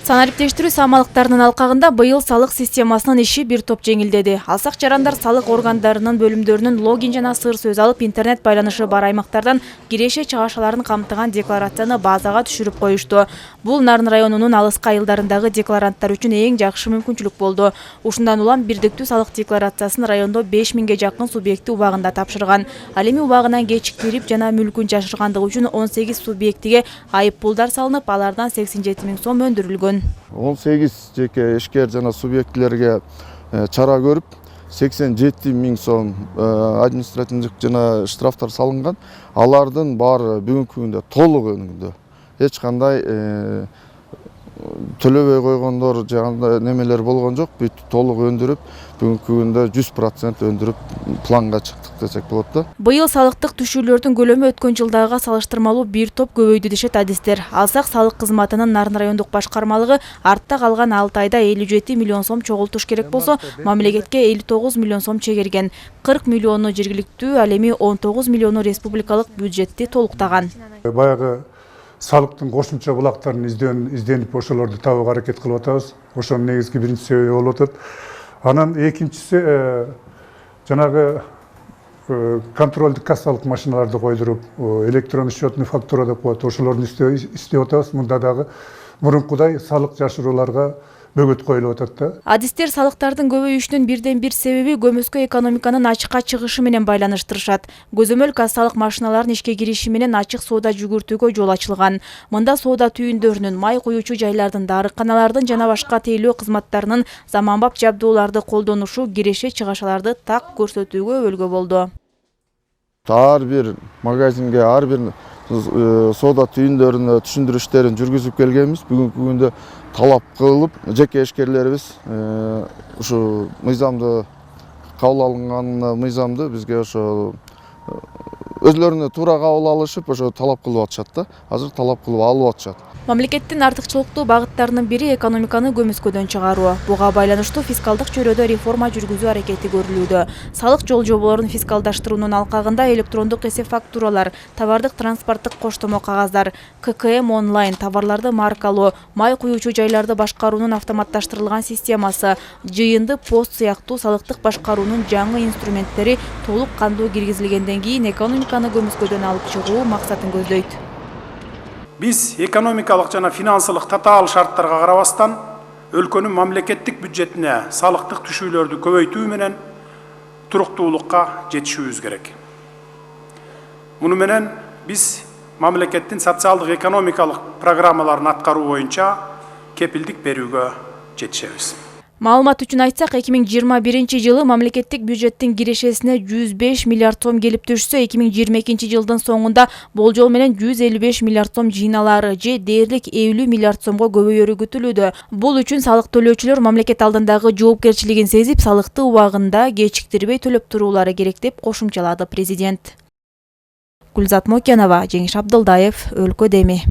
Санариптештирүү саамалыктарынын алкагында быйыл салык системасынын иши бир топ жеңилдеди. Алсак жарандар салык органдарынын бөлүмдөрүнүн логин жана сыр сөз алып интернет байланышы бар аймактардан киреше чыгашаларын камтыган декларацияны базага түшүрүп коюшту. Бул Нарын районунун алыскы айылдарындагы декларанттар үчүн эң жакшы мүмкүнчүлүк болду. Ушундан улам бирдиктүү салык декларациясын райондо 5000ге жакын субъекти убагында тапшырган. Ал эми убагынан кечиктирип жана мүлкүн жашыргандыгы үчүн 18 субъектиге айып пулдар салынып, алардан 87 000 сом өндүрүлгөн. 18 жеке ишкер жана субъектилерге чара көрүп 87 000 сом административдик жана штрафтар салынган. Алардын баары бүгүнкү күндө толук өнүгдү. Эч кандай төлөбөй койгондор жагында немелер болгон жок. Бүт толук өндүрүп, бүгүнкү күндө 100% өндүрүп планга чыктык десек болот да. Быйыл салыктык түшүрлөрдүн көлөмү өткөн жылдагыга салыштырмалуу бир топ көбөйдү дешет адистер. Алсак салык кызматынын Нарын райондук башкармалыгы артта калган 6 айда 57 миллион сом чогултуш керек болсо, мамлекетке 59 миллион сом чегерген. 40 миллиону жергиликтүү, ал эми 19 миллиону республикалык бюджетти толуктаган. Баягы салыктын кошумча булактарын изденип ошолорду табууга аракет кылып атабыз. Ошонун негизги биринчи себеби болуп атат. Анан экинчиси жанагы контролдук кассалык машиналарды койдуруп, электронный счетный фактура деп коет, ошолорду иштеп атабыз. Мында дагы мурункудай салык жашырууларга бөгөт коюлуп атат да. Адистер салыктардын көбөйүшүнүн бирден бир себеби көмөскө экономиканын ачыкка чыгышы менен байланыштырышат. Көзөмөл кассалык машиналардын ишке кириши менен ачык соода жүгүртүүгө жол ачылган. Мында соода түйүндөрүнүн, май куюучу жайлардын, дарыканалардын жана башка тейлөө кызматтарынын заманбап жабдууларды колдонушу киреше чыгашаларды так көрсөтүүгө өбөлгө болду. Ар бир магазинге, ар бир соода түйүндөрүнө түшүндүрүштерин жүргүзүп келгенбиз. Бүгүнкү күндө талап кылып, жеке ишкерлерибиз ушу мыйзамды кабыл алынган мыйзамды бизге ошо өзлөрүнө туура кабыл алышып, ошо талап кылып атышат да. Азыр талап кылып алып атышат. Мамлекеттин артыкчылыктуу багыттарынын бири экономиканы көмөскөдөн чыгаруу. Буга байланыштуу фискалдык чөйрөдө реформа жүргүзүү аракети көрүлүүдө. Салык жол жоболорун фискалдаштыруунун алкагында электрондук эсеп фактуралар, товардык транспорттук коштомо кагаздар, ККМ онлайн, товарларды маркалоо, май куюучу жайларды башкаруунун автоматташтырылган системасы, жыйынды пост сыяктуу салыктык башкаруунун жаңы инструменттери толук кандуу киргизилгенден кийин экономиканы көмөскөдөн алып чыгуу максатын көздөйт. Биз экономикалык жана финансылык татаал шарттарга карабастан өлкөнүн мамлекеттик бюджетине салыктык түшүүлөрдү көбөйтүү менен туруктуулукка жетишүүбүз керек. Муну менен биз мамлекеттин социалдык экономикалык программаларын аткаруу боюнча кепилдик берүүгө жетишебиз. Маалымат үчүн айтсак, 2021 жылы мамлекеттик бюджеттин кирешесине 105 миллиард сом келип түшсө, 2022 жылдын соңунда болжол менен 155 миллиард сом жыйналары же дээрлик 50 миллиард сомго көбөйөрү күтүлүүдө. Бул үчүн салык төлөөчүлөр мамлекет алдындагы жоопкерчилигин сезип, салыкты убагында кечиктирбей төлөп туруулары керек деп кошумчалады президент. Гүлзат Мокенова, Жеңиш Абдылдаев, Өлкө Деми.